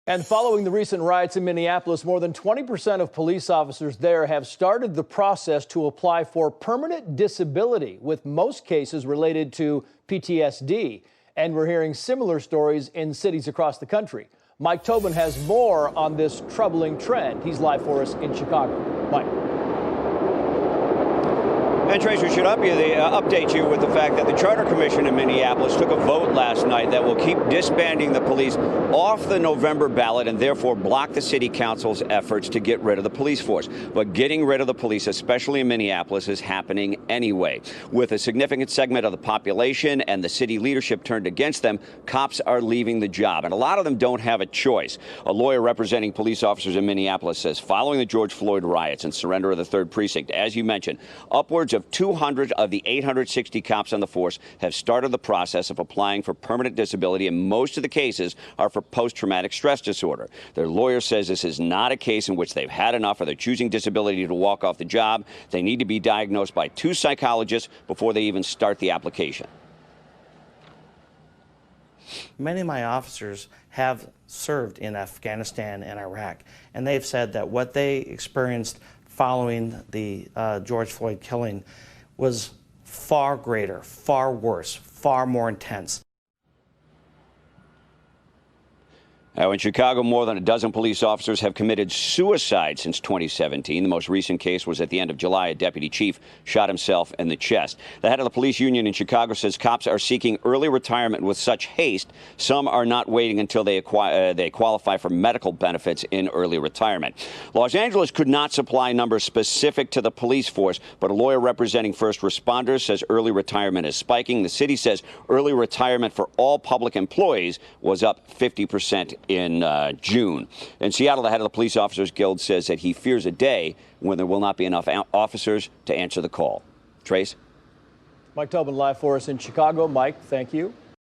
And following the recent riots in Minneapolis, more than 20% of police officers there have started the process to apply for permanent disability, with most cases related to PTSD. And we're hearing similar stories in cities across the country. Mike Tobin has more on this troubling trend. He's live for us in Chicago. Mike. And Tracer should update you with the fact that the Charter Commission in Minneapolis took a vote last night that will keep disbanding the police off the November ballot and therefore block the city council's efforts to get rid of the police force. But getting rid of the police, especially in Minneapolis, is happening anyway. With a significant segment of the population and the city leadership turned against them, cops are leaving the job. And a lot of them don't have a choice. A lawyer representing police officers in Minneapolis says following the George Floyd riots and surrender of the 3rd Precinct, as you mentioned, upwards of 200 of the 860 cops on the force have started the process of applying for permanent disability, and most of the cases are for post-traumatic stress disorder. Their lawyer says this is not a case in which they've had enough or they're choosing disability to walk off the job. They need to be diagnosed by 2 psychologists before they even start the application. Many of my officers have served in Afghanistan and Iraq, and they've said that what they experienced following the George Floyd killing was far greater, far worse, far more intense. Now, in Chicago, more than a dozen police officers have committed suicide since 2017. The most recent case was at the end of July. A deputy chief shot himself in the chest. The head of the police union in Chicago says cops are seeking early retirement with such haste. Some are not waiting until they qualify for medical benefits in early retirement. Los Angeles could not supply numbers specific to the police force, but a lawyer representing first responders says early retirement is spiking. The city says early retirement for all public employees was up 50% in June. In Seattle, the head of the Police Officers Guild says that he fears a day when there will not be enough officers to answer the call. Trace? Mike Tobin live for us in Chicago. Mike, thank you.